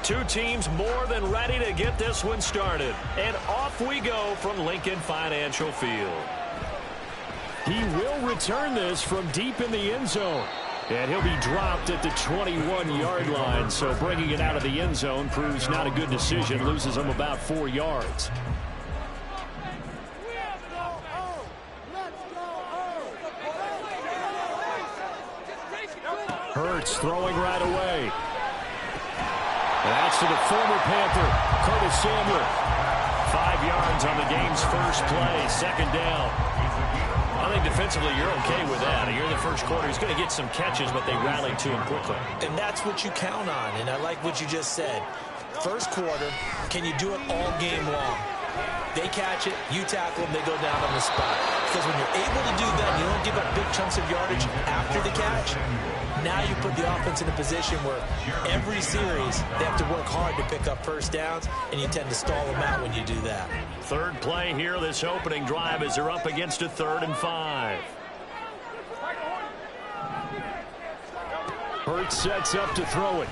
Two teams more than ready to get this one started. And off we go from Lincoln Financial Field. He will return this from deep in the end zone. And he'll be dropped at the 21-yard line. So bringing it out of the end zone proves not a good decision. Loses him about 4 yards. Hurts throwing right away. And that's to the former Panther, Curtis Samuel. 5 yards on the game's first play, second down. I think defensively you're okay with that. Here in the first quarter, he's going to get some catches, but they rallied to him quickly. And that's what you count on, and I like what you just said. First quarter, can you do it all game long? They catch it, you tackle them, they go down on the spot. Because when you're able to do that, you don't give up big chunks of yardage after the catch. Now you put the offense in a position where every series they have to work hard to pick up first downs, and you tend to stall them out when you do that. Third play here, this opening drive, as they're up against a 3rd and 5. Hurts sets up to throw it.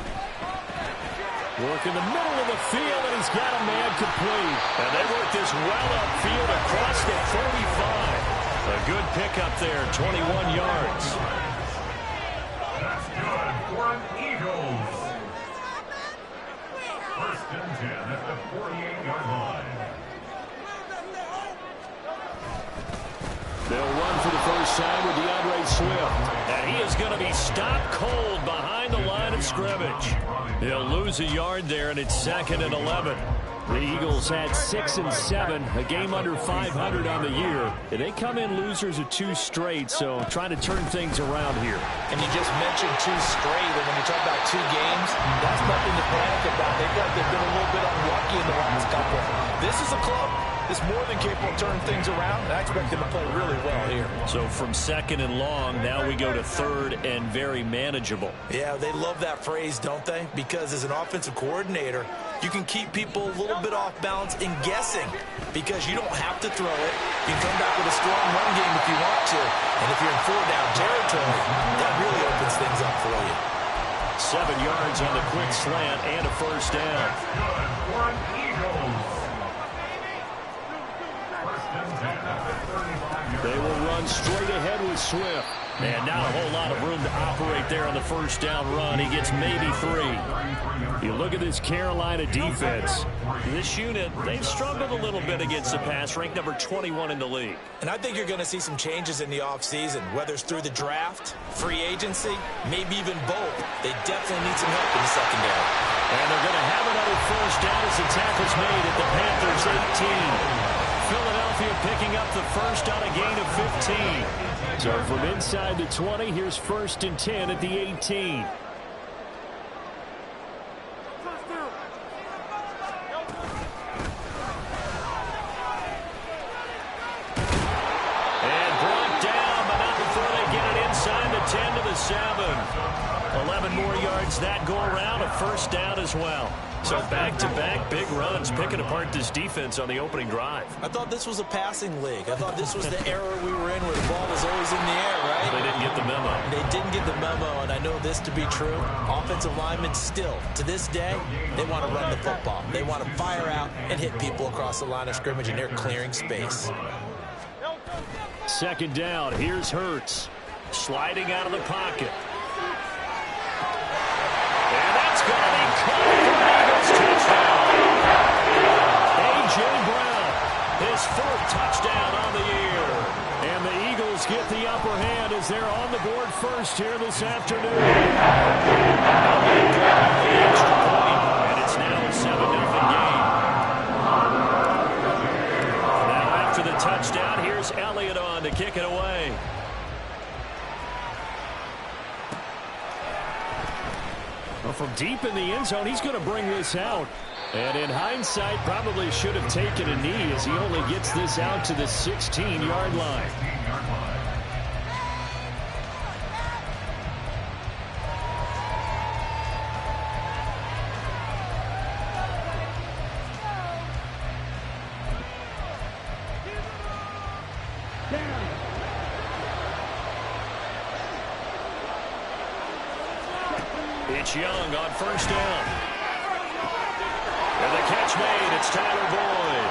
Work in the middle of the field, and he's got a man complete. And they work this well upfield across the 35. A good pickup there, 21 yards. That's good for an Eagles. 1st and 10 at the 48-yard line. They'll run for the first time with DeAndre Swift. And he is going to be stopped cold behind the line of scrimmage. He'll lose a yard there, and it's 2nd and 11. The Eagles had 6 and 7, a game under 500 on the year. And they come in losers of 2 straight, so trying to turn things around here. And you just mentioned 2 straight, and when you talk about 2 games, that's nothing to panic about. They've been a little bit unlucky in the last couple. This is a club that's more than capable of turning things around, and I expect them to play really well here. So from 2nd and long, now we go to 3rd and very manageable. Yeah, they love that phrase, don't they? Because as an offensive coordinator, you can keep people a little bit off balance and guessing because you don't have to throw it. You can come back with a strong run game if you want to. And if you're in 4-down territory, that really opens things up for you. 7 yards on the quick slant and a first down. Good for an Eagles. 1st and 10 at the 35-yard line. They will run straight ahead with Swift. And not a whole lot of room to operate there on the first down run. He gets maybe 3. You look at this Carolina defense. This unit, they've struggled a little bit against the pass, ranked number 21 in the league. And I think you're going to see some changes in the offseason, whether it's through the draft, free agency, maybe even both. They definitely need some help in the secondary. And they're going to have another first down as the tackle's made at the Panthers' 18. Philadelphia picking up the first on a gain of 15. So from inside the 20, here's 1st and 10 at the 18. And brought down, but not before they get it inside the 10 to the 7. 11 more yards that go around, a first down as well. So back-to-back big runs, picking apart this defense on the opening drive. I thought this was a passing league. I thought this was the era we were in where the ball was always in the air, right? They didn't get the memo. They didn't get the memo, and I know this to be true. Offensive linemen still, to this day, they want to run the football. They want to fire out and hit people across the line of scrimmage, and they're clearing space. 2nd down. Here's Hurts. Sliding out of the pocket. And that's going to be caught for Eagles touchdown. A.J. Brown, his 4th touchdown on the year. And the Eagles get the upper hand as they're on the board first here this afternoon. And it's now a 7-0 game. Now after the touchdown, here's Elliott on to kick it away. Well, from deep in the end zone, he's going to bring this out. And in hindsight, probably should have taken a knee as he only gets this out to the 16-yard line. It's Young on first down. And the catch made. It's Tyler Boyd.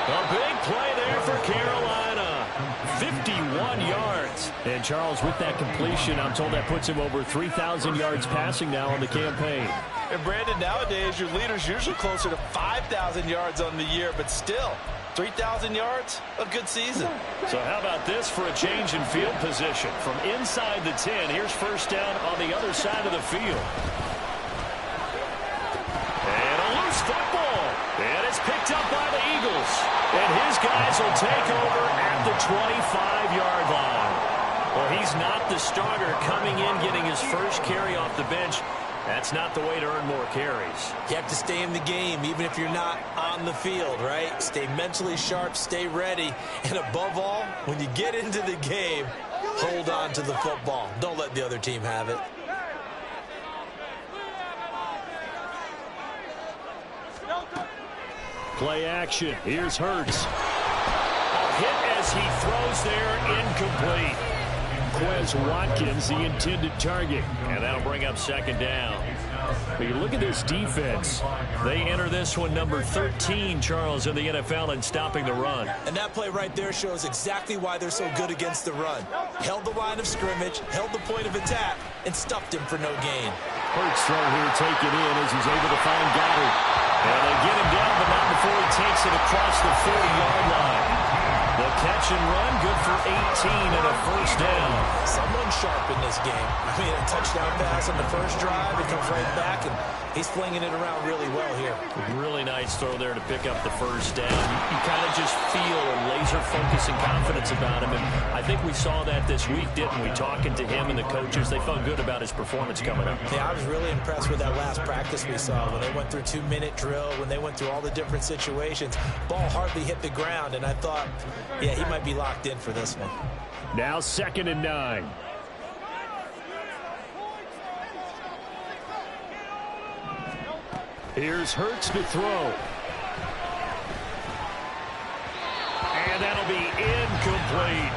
A big play there for Carolina. 51 yards. And Charles, with that completion, I'm told that puts him over 3,000 yards passing now on the campaign. And Brandon, nowadays your leader's usually closer to 5,000 yards on the year, but still, 3,000 yards, a good season. So how about this for a change in field position? From inside the 10, here's first down on the other side of the field. And a loose football. And it's picked up by the Eagles. And his guys will take over at the 25-yard line. Well, he's not the starter coming in, getting his first carry off the bench. That's not the way to earn more carries. You have to stay in the game, even if you're not on the field, right? Stay mentally sharp, stay ready, and above all, when you get into the game, hold on to the football. Don't let the other team have it. Play action. Here's Hurts. A hit as he throws there, incomplete. Quez Watkins, the intended target. And that'll bring up second down. But you look at this defense. They enter this one number 13, Charles, in the NFL in stopping the run. And that play right there shows exactly why they're so good against the run. Held the line of scrimmage, held the point of attack, and stuffed him for no gain. Hurts throw here taken in as he's able to find Goddard. And they get him down, but not before he takes it across the 40-yard line. The catch and run, good for 18 and a first down. Someone sharp in this game. I mean, a touchdown pass on the first drive. It comes right back, and he's flinging it around really well here. Really nice throw there to pick up the first down. You kind of just feel a laser focus and confidence about him, and I think we saw that this week, didn't we? Talking to him and the coaches, they felt good about his performance coming up. Yeah, I was really impressed with that last practice we saw when they went through 2-minute drill, when they went through all the different situations. Ball hardly hit the ground, and I thought, yeah, he might be locked in for this one. Now 2nd and 9. Here's Hurts to throw. And that'll be incomplete.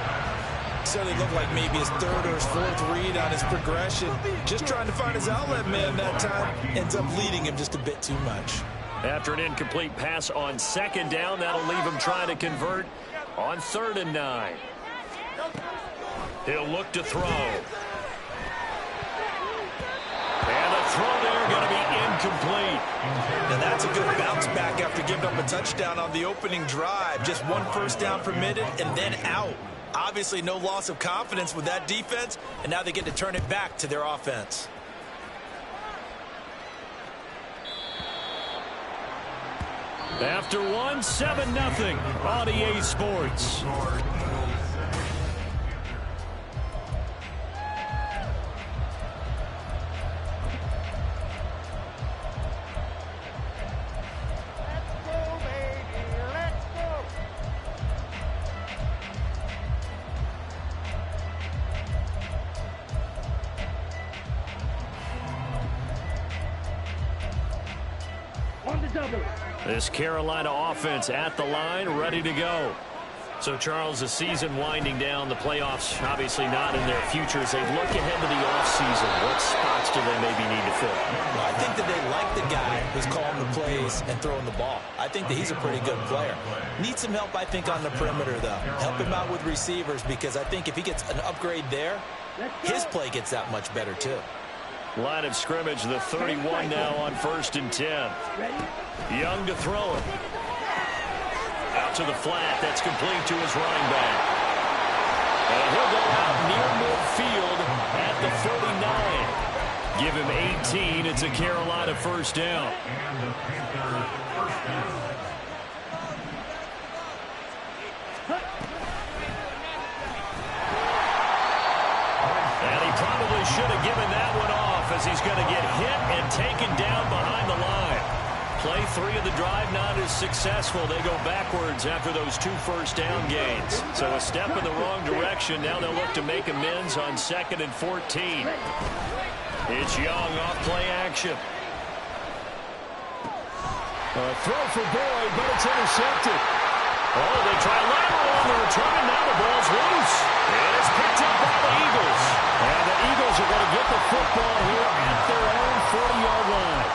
So they look like maybe his third or his fourth read on his progression. Just trying to find his outlet man that time. Ends up leading him just a bit too much. After an incomplete pass on 2nd down, that'll leave him trying to convert on 3rd and 9. He'll look to throw. And the throw there going to be incomplete. And that's a good bounce back after giving up a touchdown on the opening drive. Just one first down permitted and then out. Obviously no loss of confidence with that defense, and now they get to turn it back to their offense. After 7-0 on EA Sports. This Carolina offense at the line, ready to go. So, Charles, the season winding down, the playoffs obviously not in their future. As they look ahead to the offseason, what spots do they maybe need to fill? Well, I think that they like the guy who's calling the plays and throwing the ball. I think that he's a pretty good player. Needs some help, I think, on the perimeter, though. Help him out with receivers, because I think if he gets an upgrade there, his play gets that much better, too. Line of scrimmage, the 31 now on 1st and 10. Young to throw it. Out to the flat. That's complete to his running back. And he'll go out near midfield at the 49. Give him 18. It's a Carolina first down. And he probably should have given that one off, as he's going to get hit and taken down behind the line. Play 3 of the drive not as successful. They go backwards after those 2 first down gains. So a step in the wrong direction. Now they'll look to make amends on 2nd and 14. It's Young off play action. A throw for Boyd, but it's intercepted. Oh, they try lateral on the return, and now the ball's loose. It is picked up by the Eagles. And the Eagles are going to get the football here at their own 40-yard line.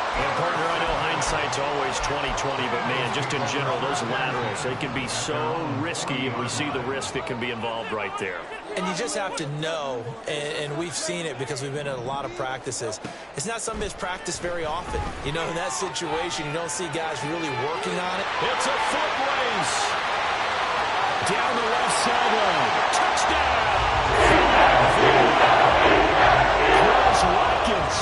is 2020, but, man, just in general, those laterals, they can be so risky, and we see the risk that can be involved right there. And you just have to know, and we've seen it because we've been in a lot of practices. It's not something that's practiced very often. You know, in that situation, you don't see guys really working on it. It's a foot race. Down the left sideline. Touchdown. Chris Watkins.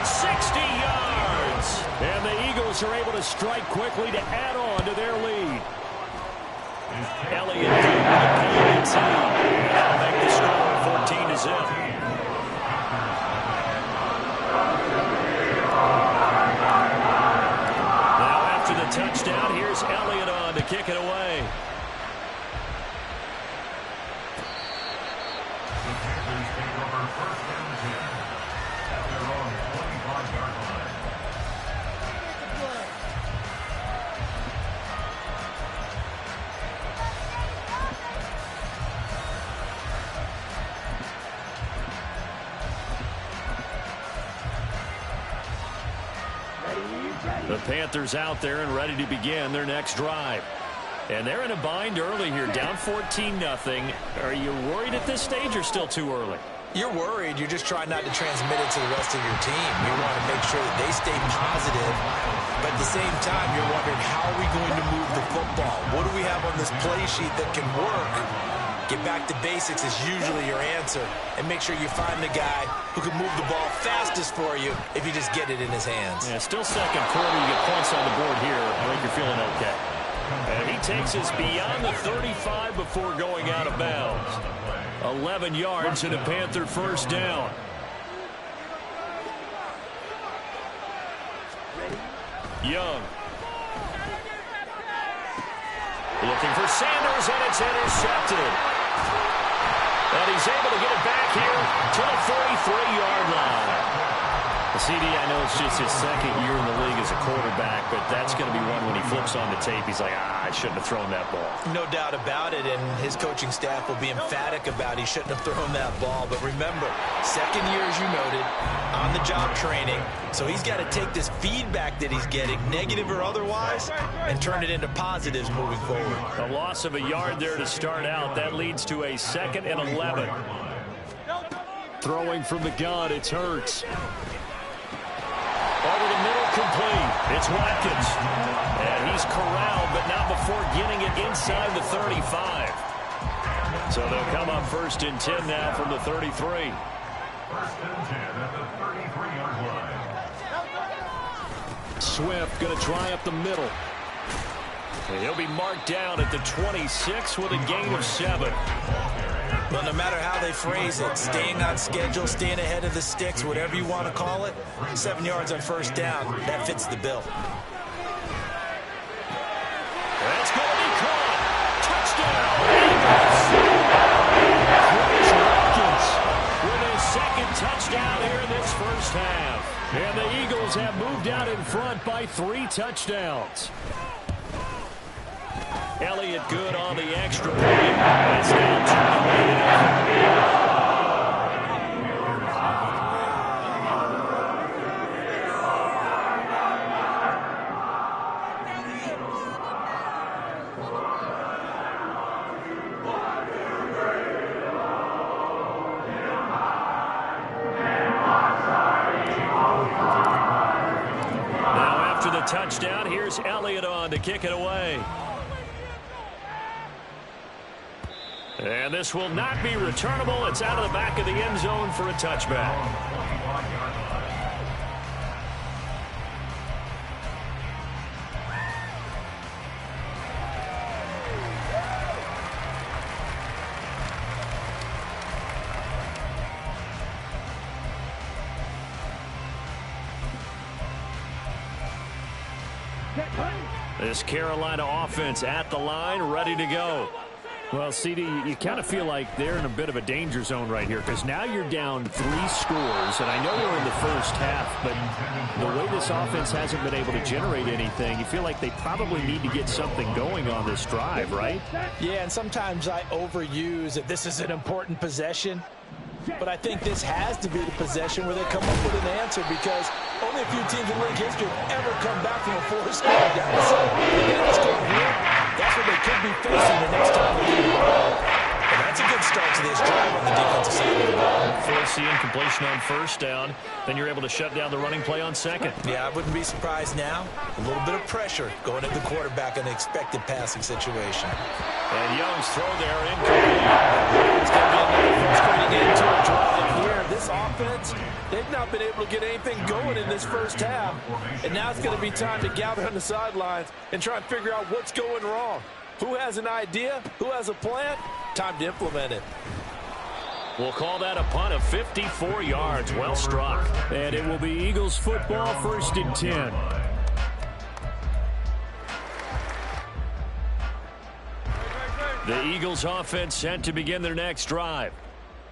60 yards. And the Eagles are able to strike quickly to add on to their lead. Elliott did the penalty. That'll make the score 14-0. Now after the touchdown, here's Elliott on to kick it away. The Panthers take over first down and 10 at their own 25-yard line. The Panthers out there and ready to begin their next drive. And they're in a bind early here, down 14-0. Are you worried at this stage or still too early? You're worried. You're just trying not to transmit it to the rest of your team. You want to make sure that they stay positive. But at the same time, you're wondering, how are we going to move the football? What do we have on this play sheet that can work? Get back to basics is usually your answer. And make sure you find the guy who can move the ball fastest for you if you just get it in his hands. Yeah, still second quarter. You get points on the board here. I think you're feeling okay. And he takes us beyond the 35 before going out of bounds. 11 yards and a Panther first down. Young. Looking for Sanders, and it's intercepted. And he's able to get it back here to the 43-yard line. CD, I know it's just his second year in the league as a quarterback, but that's going to be one when he flips on the tape. He's like, I shouldn't have thrown that ball. No doubt about it, and his coaching staff will be emphatic about he shouldn't have thrown that ball. But remember, second year, as you noted, on-the-job training. So he's got to take this feedback that he's getting, negative or otherwise, and turn it into positives moving forward. A loss of a yard there to start out. That leads to a 2nd and 11. Throwing from the gun, it's Hurts. Over the middle, complete. It's Watkins. And he's corralled, but not before getting it inside the 35. So they'll come up 1st and 10 now from the 33. 1st and 10 at the 33-yard line. Swift going to try up the middle. And he'll be marked down at the 26 with a gain of 7. Well, no matter how they phrase it, staying on schedule, staying ahead of the sticks, whatever you want to call it, 7 yards on first down, that fits the bill. That's going to be caught. Touchdown, Eagles. Chris Watkins with his 2nd touchdown here in this first half. And the Eagles have moved out in front by 3 touchdowns. Elliott good on the extra point. It's now 2-0. Now after the touchdown, here's Elliott on to kick it away. And this will not be returnable. It's out of the back of the end zone for a touchback. This Carolina offense at the line, ready to go. Well, CD, you kind of feel like they're in a bit of a danger zone right here because now you're down 3 scores, and I know we're in the first half, but the way this offense hasn't been able to generate anything, you feel like they probably need to get something going on this drive, right? Yeah, and sometimes I overuse that this is an important possession. but I think this has to be the possession where they come up with an answer, because only a few teams in league history have ever come back from a 4-score down the side. If they don't score here, that's what they could be facing the next time they get the ball. And that's a good start to this drive on the defensive side of the ball. Force the incompletion on first down. Then you're able to shut down the running play on second. Yeah, I wouldn't be surprised now. A little bit of pressure going at the quarterback in an expected passing situation. And Young's throw there incomplete. It's going to be another frustrating end to a drive here. This offense, they've not been able to get anything going in this first half. And now it's going to be time to gather on the sidelines and try and figure out what's going wrong. Who has an idea? Who has a plan? Time to implement it. We'll call that a punt of 54 yards. Well struck. And it will be Eagles football, 1st and 10. The Eagles offense set to begin their next drive.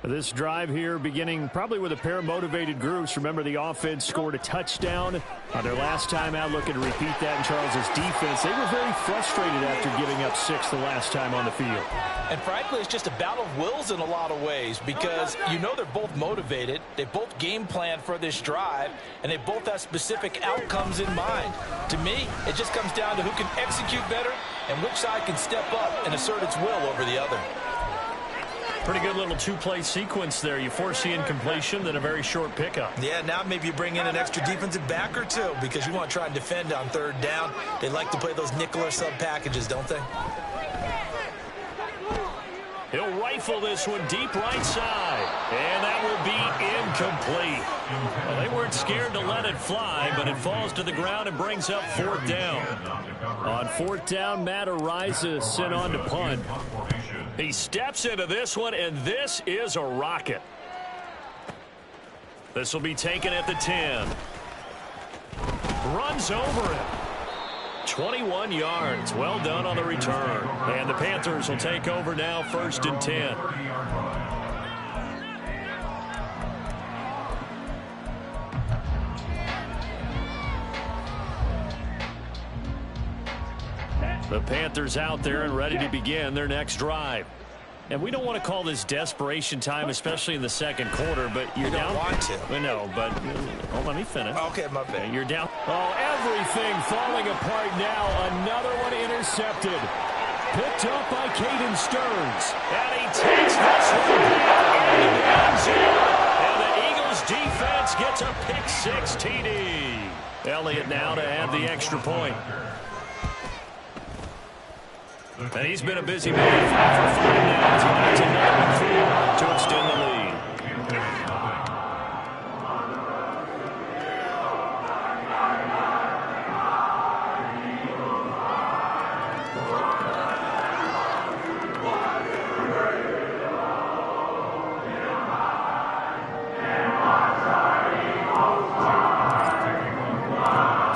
This drive here beginning probably with a pair of motivated groups. Remember, the offense scored a touchdown on their last time out. Looking to repeat that in Charles's defense. They were very frustrated after giving up 6 the last time on the field. And frankly, it's just a battle of wills in a lot of ways, because you know they're both motivated. They both game plan for this drive, and they both have specific outcomes in mind. To me, it just comes down to who can execute better and which side can step up and assert its will over the other. Pretty good little two-play sequence there. You force the incompletion, then a very short pickup. Yeah, now maybe you bring in an extra defensive back or two, because you want to try and defend on 3rd down. They like to play those nickel or sub packages, don't they? He'll rifle this one deep right side. And that will be incomplete. Well, they weren't scared to let it fly, but it falls to the ground and brings up 4th down. On 4th down, Matt Ariza sent on to punt. He steps into this one, and this is a rocket. This will be taken at the 10. Runs over it. 21 yards. Well done on the return. And the Panthers will take over now, 1st and 10. The Panthers out there and ready to begin their next drive. And we don't want to call this desperation time, especially in the second quarter, but you're down. You don't want to. I know, but let me finish. Okay, my bad. You're down. Oh, everything falling apart now. Another one intercepted. Picked up by Caden Stearns. And he takes this one down into the end zone. And the Eagles defense gets a pick-6 TD. Elliott now to add the extra point. And he's been a busy man. 5 for 5 now. He needs another 4 to extend the lead.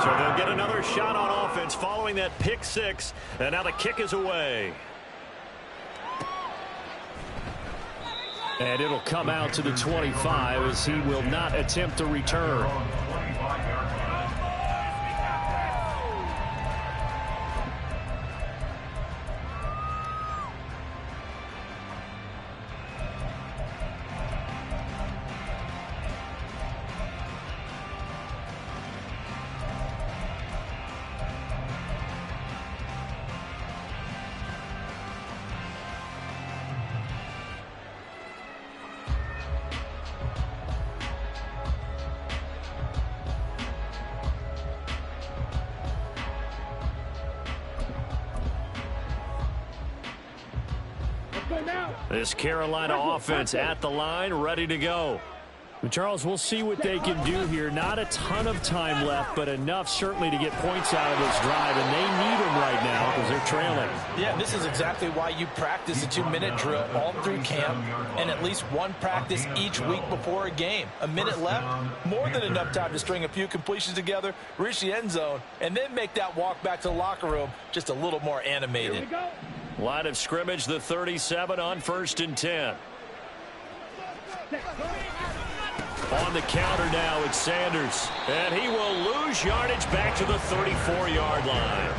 So they'll get another shot on offense following that pick-6, and now the kick is away. And it'll come out to the 25 as he will not attempt to return. This Carolina offense at the line, ready to go. But Charles, we'll see what they can do here. Not a ton of time left, but enough certainly to get points out of this drive, and they need them right now because they're trailing. Yeah, this is exactly why you practice a 2-minute drill all through camp and at least one practice each week before a game. A minute left, more than enough time to string a few completions together, reach the end zone, and then make that walk back to the locker room just a little more animated. Here we go. Line of scrimmage, the 37 on 1st and 10. On the counter now, it's Sanders. And he will lose yardage back to the 34-yard line.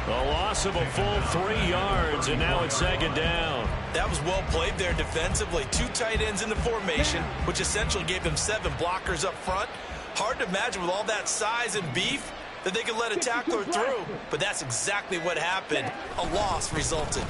A loss of a full 3 yards, and now it's 2nd down. That was well played there defensively. 2 tight ends in the formation, which essentially gave them 7 blockers up front. Hard to imagine with all that size and beef that they could let a tackler through. But that's exactly what happened. A loss resulted.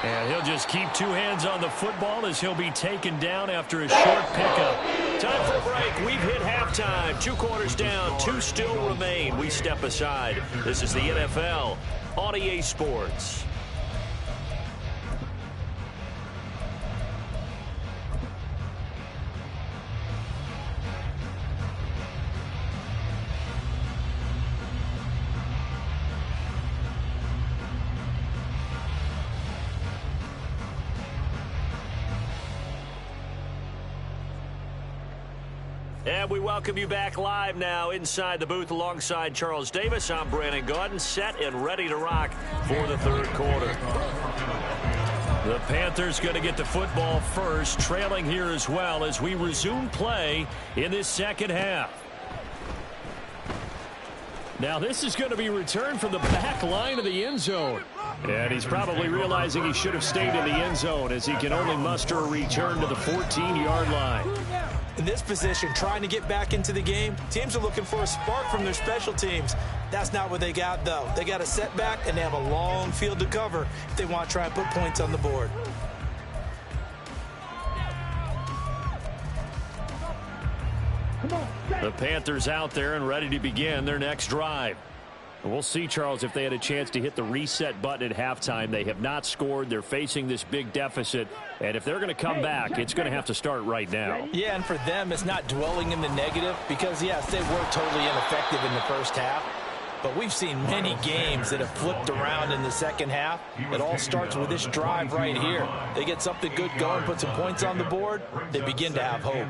And he'll just keep 2 hands on the football as he'll be taken down after a short pickup. Time for a break. We've hit halftime. 2 quarters down, 2 still remain. We step aside. This is the NFL on EA Sports. And we welcome you back live now inside the booth alongside Charles Davis. I'm Brandon Gaudin, set and ready to rock for the third quarter. The Panthers going to get the football first, trailing here as well as we resume play in this second half. Now this is going to be returned from the back line of the end zone. And he's probably realizing he should have stayed in the end zone as he can only muster a return to the 14-yard line. In this position, trying to get back into the game, teams are looking for a spark from their special teams. That's not what they got, though. They got a setback, and they have a long field to cover if they want to try and put points on the board. The Panthers out there and ready to begin their next drive. We'll see, Charles, if they had a chance to hit the reset button at halftime. They have not scored. They're facing this big deficit. And if they're going to come back, it's going to have to start right now. Yeah, and for them, it's not dwelling in the negative because, yes, they were totally ineffective in the first half. But we've seen many games that have flipped around in the second half. It all starts with this drive right here. They get something good going, put some points on the board, they begin to have hope.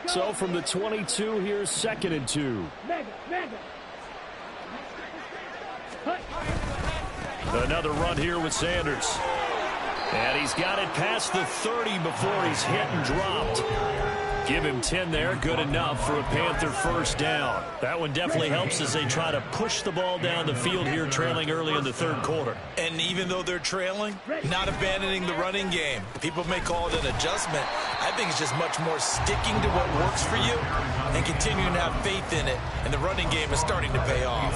So from the 22, here's 2nd and 2. Another run here with Sanders. And he's got it past the 30 before he's hit and dropped. Give him 10 there. Good enough for a Panther first down. That one definitely helps as they try to push the ball down the field here, trailing early in the third quarter. And even though they're trailing, not abandoning the running game. People may call it an adjustment. I think it's just much more sticking to what works for you and continuing to have faith in it. And the running game is starting to pay off.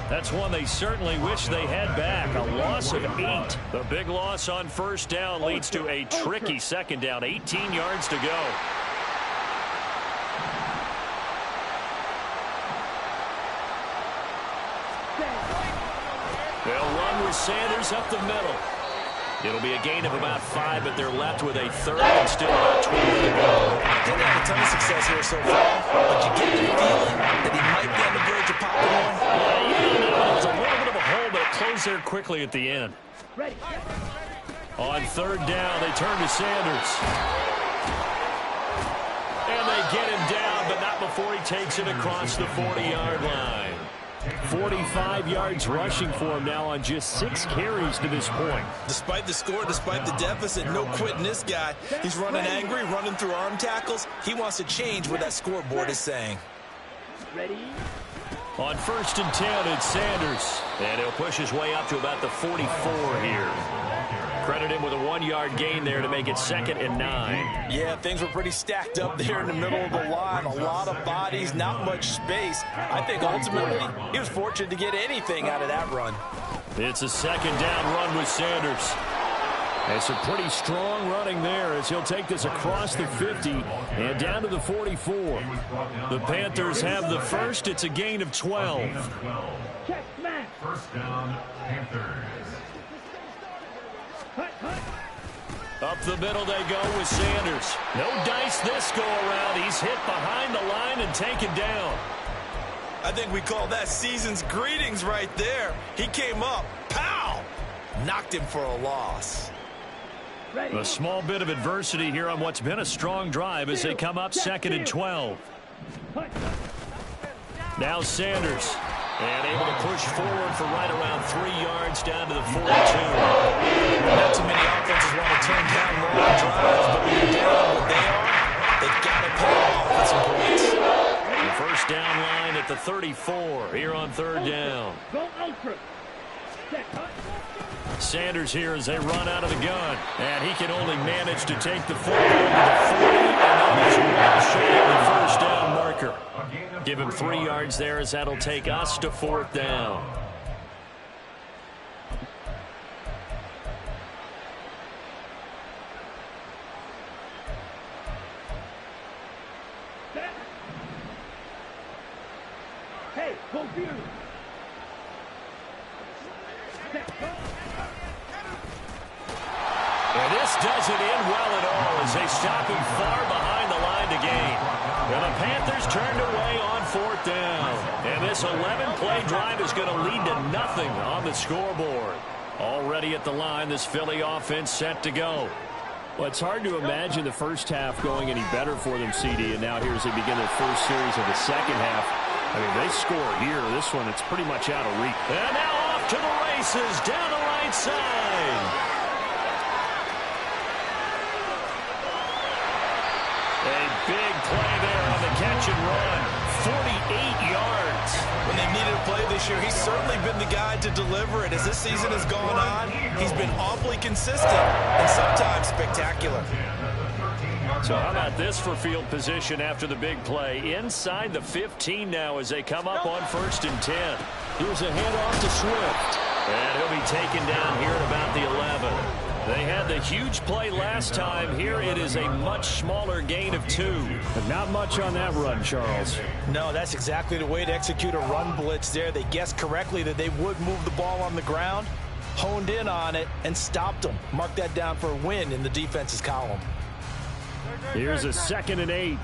That's one they certainly wish they had back. A loss of 8. The big loss on first down leads to a tricky second down. 18 yards to go. They'll run with Sanders up the middle. It'll be a gain of about 5, but they're left with a third and still about 12 to go. Didn't have a ton of success here so far, but you get the feeling that he might be on the verge of popping one. Yeah, it was a little bit of a hole, but it closed there quickly at the end. On third down, they turn to Sanders. And they get him down, but not before he takes it across the 40-yard line. 45 yards rushing for him now on just 6 carries to this point. Despite the score, despite the deficit, no quitting this guy. He's running angry, running through arm tackles. He wants to change what that scoreboard is saying. On 1st and 10, it's Sanders. And he'll push his way up to about the 44 here. Credit him with a 1-yard gain there to make it 2nd and 9. Yeah, things were pretty stacked up there in the middle of the line. A lot of bodies, not much space. I think ultimately he was fortunate to get anything out of that run. It's a 2nd down run with Sanders. It's a pretty strong running there as he'll take this across the 50 and down to the 44. The Panthers have the first. It's a gain of 12. First down, Panthers. Up the middle they go with Sanders. No dice this go around. He's hit behind the line and taken down. I think we call that season's greetings right there. He came up, pow, knocked him for a loss. A small bit of adversity here on what's been a strong drive as they come up 2nd and 12. Now Sanders. And able to push forward for right around 3 yards down to the 42. Not too many offenses want to turn down long drives, but when you're down what they are, they've got to paying off with some points. The first down line at the 34 here on third down. Sanders here as they run out of the gun. And he can only manage to take the football to the 40, and that is well short of the first down marker. Give him 3 yards there as that'll take us to fourth down. Hey, go here. And this doesn't end well at all as they stop him far behind the line to gain. And the Panthers turned away on fourth down. And this 11-play drive is going to lead to nothing on the scoreboard. Already at the line, this Philly offense set to go. Well, it's hard to imagine the first half going any better for them, CD, and now here as they begin their first series of the second half. I mean, they score here. This one, it's pretty much out of reach. And now off to the races down the right side. A big play there on the catch and run. 48 yards. When they needed a play this year, he's certainly been the guy to deliver it. As this season has gone on, he's been awfully consistent and sometimes spectacular. So how about this for field position after the big play? Inside the 15 now as they come up on 1st and 10. Here's a handoff to Swift. And he'll be taken down here at about the 11. They had the huge play last time. Here it is a much smaller gain of 2. But not much on that run, Charles. No, that's exactly the way to execute a run blitz there. They guessed correctly that they would move the ball on the ground, honed in on it, and stopped them. Mark that down for a win in the defense's column. Here's a 2nd and 8.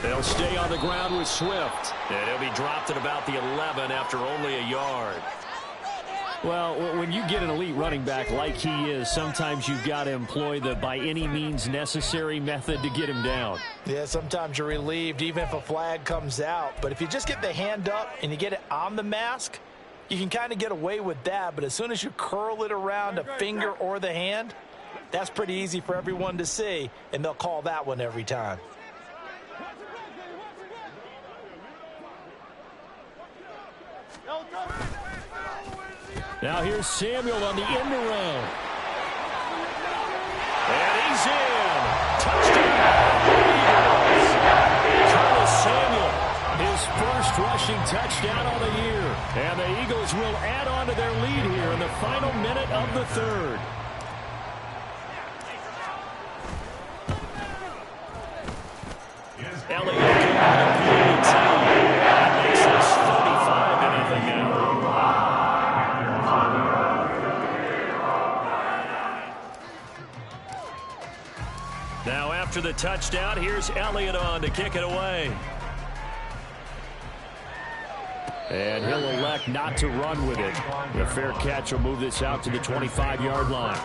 They'll stay on the ground with Swift. And he'll be dropped at about the 11 after only a yard. Well, when you get an elite running back like he is, sometimes you've got to employ the by any means necessary method to get him down. Yeah, sometimes you're relieved even if a flag comes out. But if you just get the hand up and you get it on the mask, you can kind of get away with that. But as soon as you curl it around a finger or the hand, that's pretty easy for everyone to see, and they'll call that one every time. Now here's Samuel on the end around. And he's in. Touchdown. Curtis Samuel, his first rushing touchdown on the year. And the Eagles will add on to their lead here in the final minute of the 3rd. Elliott coming to PAT. That makes this 35-0 now. Now after the touchdown, here's Elliott on to kick it away. And he'll elect not to run with it. A fair catch will move this out to the 25-yard line.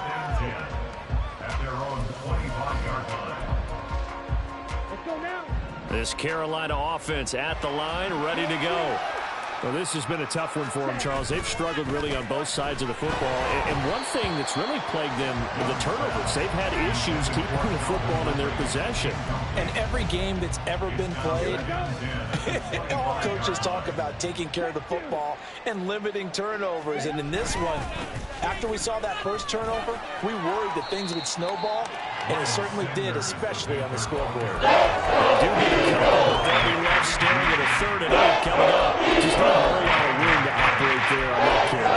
This Carolina offense at the line, ready to go. Well, this has been a tough one for them, Charles. They've struggled really on both sides of the football. And one thing that's really plagued them are the turnovers. They've had issues keeping the football in their possession. And every game that's ever been played, all coaches talk about taking care of the football and limiting turnovers. And in this one, after we saw that first turnover, we worried that things would snowball, and it certainly did, especially on the scoreboard. They do get a couple, but they'll be left staring at a 3rd and 8 coming up. Just not a whole lot of room to operate there on that carry.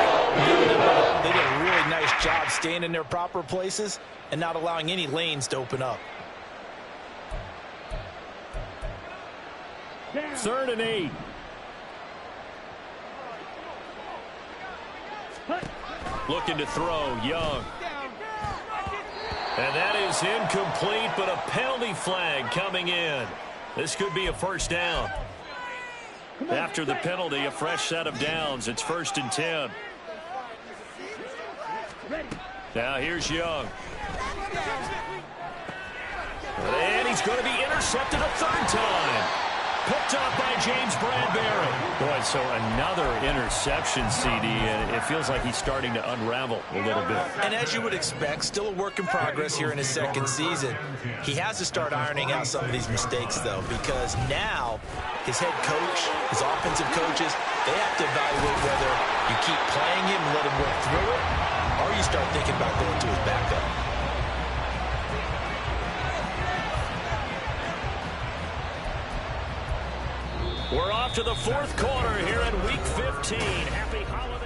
They did a really nice job staying in their proper places and not allowing any lanes to open up. 3rd and 8. Looking to throw, Young. And that is incomplete, but a penalty flag coming in. This could be a first down. After the penalty, a fresh set of downs. It's 1st and 10. Now here's Young. And he is going to be intercepted a third time. Picked off by James Bradbury. Boy, so another interception, CD, and it feels like he's starting to unravel a little bit. And as you would expect, still a work in progress here in his second season. He has to start ironing out some of these mistakes, though, because now his head coach, his offensive coaches, they have to evaluate whether you keep playing him and let him work through it, or you start thinking about going to his backup. We're off to the fourth quarter here in Week 15. Happy holidays.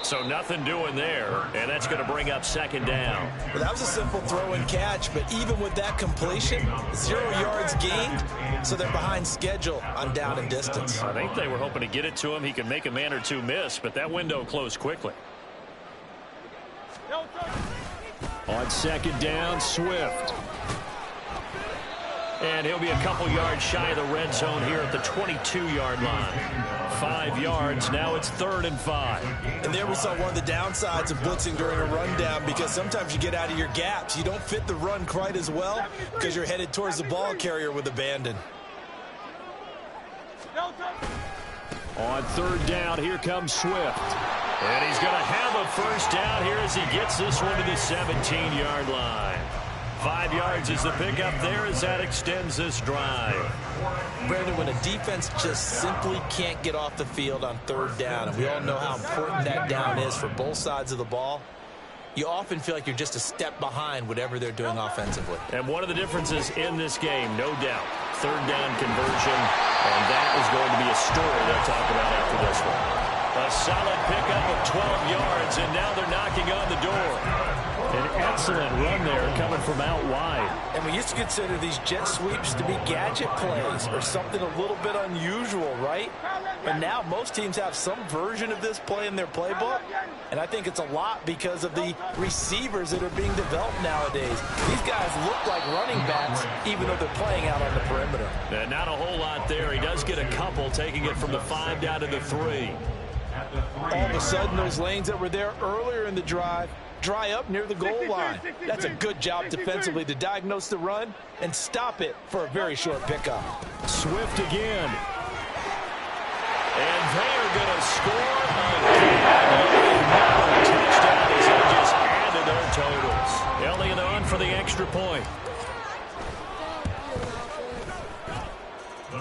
So nothing doing there, and that's going to bring up second down. Well, that was a simple throw and catch, but even with that completion, 0 yards gained, so they're behind schedule on down and distance. I think they were hoping to get it to him. He could make a man or two miss, but that window closed quickly. On second down, Swift. And he'll be a couple yards shy of the red zone here at the 22-yard line. 5 yards. Now it's 3rd and 5. And there we saw one of the downsides of blitzing during a rundown, because sometimes you get out of your gaps. You don't fit the run quite as well because you're headed towards the ball carrier with abandon. On 3rd down, here comes Swift. And he's going to have a first down here as he gets this one to the 17-yard line. 5 yards is the pickup there as that extends this drive. Brandon, when a defense just simply can't get off the field on 3rd down, and we all know how important that down is for both sides of the ball, you often feel like you're just a step behind whatever they're doing offensively. And one of the differences in this game, no doubt, 3rd down conversion, and that is going to be a story they'll talk about after this one. A solid pickup of 12 yards, and now they're knocking on the door. An excellent run there coming from out wide. And we used to consider these jet sweeps to be gadget plays or something a little bit unusual, right? But now most teams have some version of this play in their playbook. And I think it's a lot because of the receivers that are being developed nowadays. These guys look like running backs even though they're playing out on the perimeter. And not a whole lot there. He does get a couple, taking it from the 5 down to the 3. All of a sudden, those lanes that were there earlier in the drive dry up near the goal line. That's a good job defensively to diagnose the run and stop it for a very short pickup. Swift again. And they are going to score again. Another touchdown as they just added their totals. Elliott on for the extra point.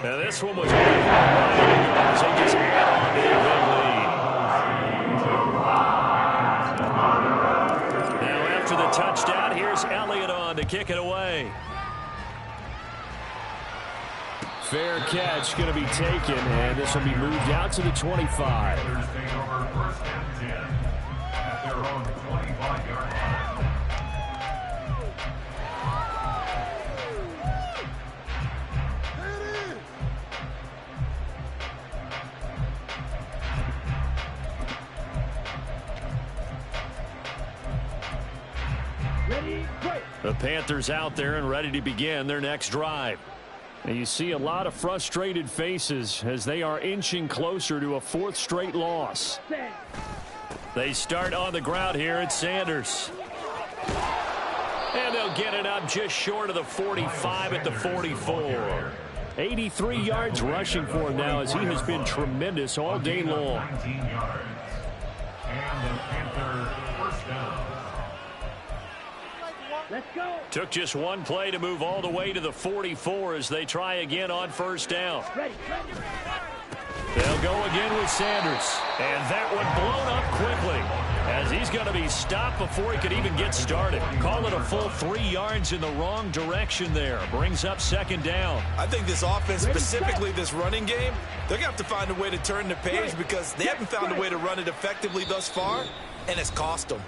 Now this one was as they just add on to their big lead. Now after the touchdown, here's Elliott on to kick it away. Fair catch going to be taken, and this will be moved out to the 25. The Panthers out there and ready to begin their next drive. And you see a lot of frustrated faces as they are inching closer to a 4th straight loss. They start on the ground here at Sanders. And they'll get it up just short of the 45 at the 44. 83 yards rushing for him now as he has been tremendous all day long. Let's go. Took just one play to move all the way to the 44 as they try again on 1st down. Ready. They'll go again with Sanders. And that one blown up quickly as he's going to be stopped before he could even get started. Call it a full 3 yards in the wrong direction there. Brings up 2nd down. I think this offense, specifically this running game, they're going to have to find a way to turn the page because they haven't found a way to run it effectively thus far, and it's cost them.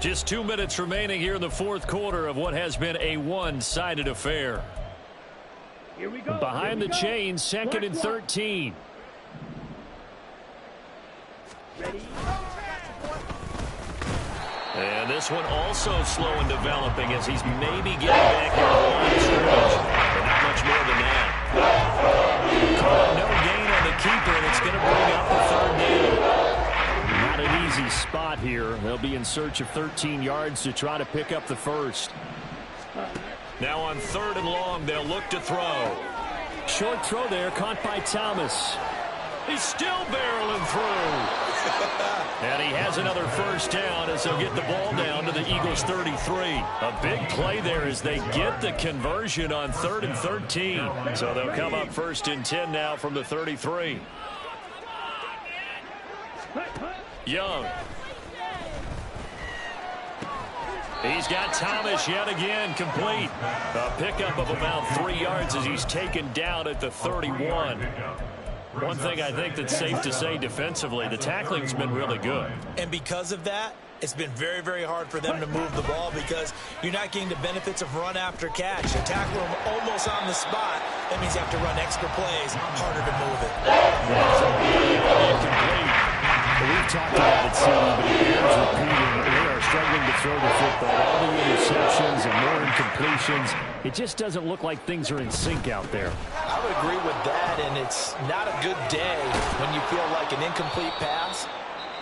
Just 2 minutes remaining here in the 4th quarter of what has been a one-sided affair. Here we go. Behind the chains, 2nd and 13. And this one also slow in developing as he's maybe getting back into the line of scrimmage. But not much more than that. Call no gain on the keeper, and it's going to bring up the third down. Not an easy spot here. They'll be in search of 13 yards to try to pick up the first. Now on 3rd and long, they'll look to throw. Short throw there, caught by Thomas. He's still barreling through. And he has another first down as they'll get the ball down to the Eagles' 33. A big play there as they get the conversion on 3rd and 13. So they'll come up 1st and 10 now from the 33. Young. He's got Thomas yet again complete. A pickup of about 3 yards as he's taken down at the 31. One thing I think that's safe to say defensively, the tackling's been really good. And because of that, it's been very, very hard for them to move the ball because you're not getting the benefits of run after catch. You tackle them almost on the spot. That means you have to run extra plays, harder to move it. We've talked about it, City, but it bears repeating. They are struggling to throw the football. All the interceptions and more incompletions. It just doesn't look like things are in sync out there. I would agree with that, and it's not a good day when you feel like an incomplete pass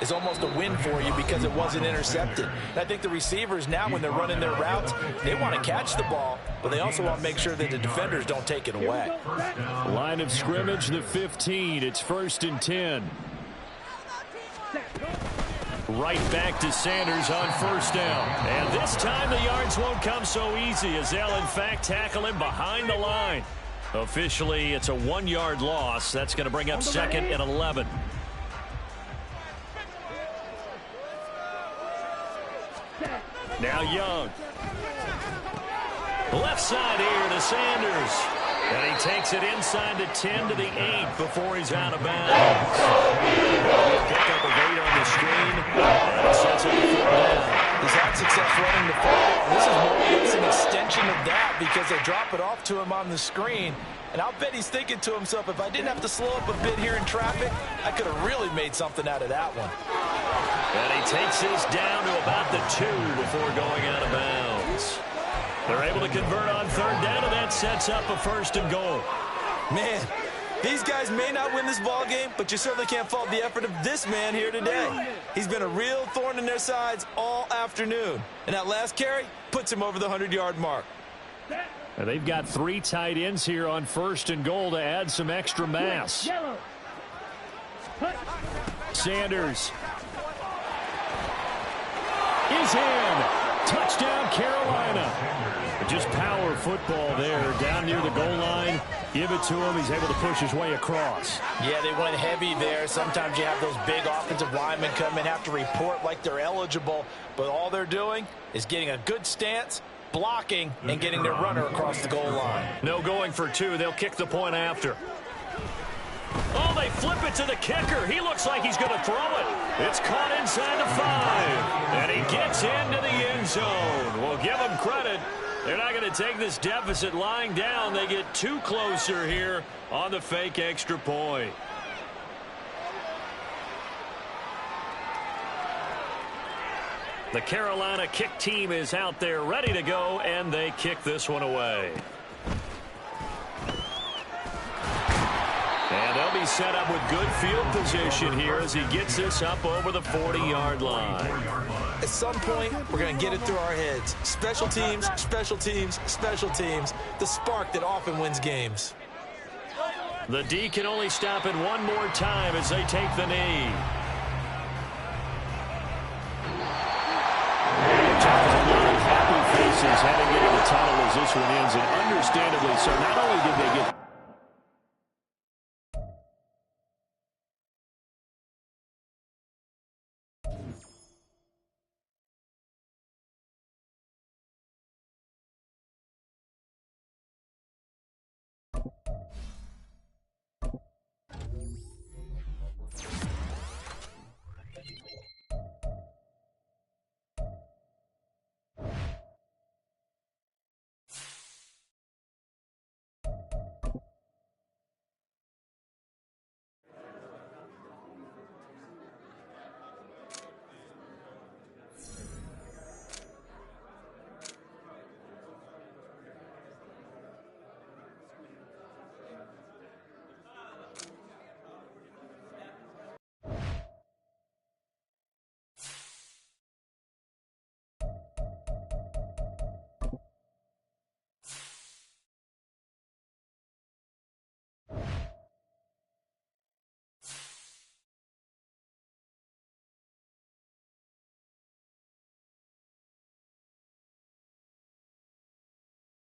is almost a win for you because it wasn't intercepted. And I think the receivers now, when they're running their routes, they want to catch the ball, but they also want to make sure that the defenders don't take it away. Line of scrimmage, the 15. It's 1st and 10. Right back to Sanders on 1st down. And this time the yards won't come so easy as they'll, in fact, tackle him behind the line. Officially, it's a 1-yard loss. That's going to bring up 2nd and 11. Now Young. Left side here to Sanders. And he takes it inside the 10 to the 8 before he's out of bounds. Pick up a 8 on the screen. And it sets up the 4th down. He's had success running the football. This is more or less an extension of that because they drop it off to him on the screen. And I'll bet he's thinking to himself, if I didn't have to slow up a bit here in traffic, I could have really made something out of that one. And he takes this down to about the 2 before going out of bounds. They're able to convert on 3rd down, and that sets up a 1st and goal. Man, these guys may not win this ball game, but you certainly can't fault the effort of this man here today. He's been a real thorn in their sides all afternoon. And that last carry puts him over the 100-yard mark. And they've got 3 tight ends here on 1st and goal to add some extra mass. Sanders is in. Touchdown, Carolina. Just power football there down near the goal line. Give it to him. He's able to push his way across. Yeah, they went heavy there. Sometimes you have those big offensive linemen come and have to report like they're eligible. But all they're doing is getting a good stance, blocking, and getting their runner across the goal line. No going for 2. They'll kick the point after. Oh, they flip it to the kicker. He looks like he's going to throw it. It's caught inside the 5. And he gets into the end zone. We'll give him credit. They're not going to take this deficit lying down. They get 2 closer here on the fake extra point. The Carolina kick team is out there ready to go, and they kick this one away. And they'll be set up with good field position here as he gets this up over the 40-yard line. At some point, we're going to get it through our heads. Special teams, special teams, special teams. The spark that often wins games. The D can only stop it one more time as they take the knee. Happy faces heading into the tunnel as this one ends, and understandably so. Not only did they get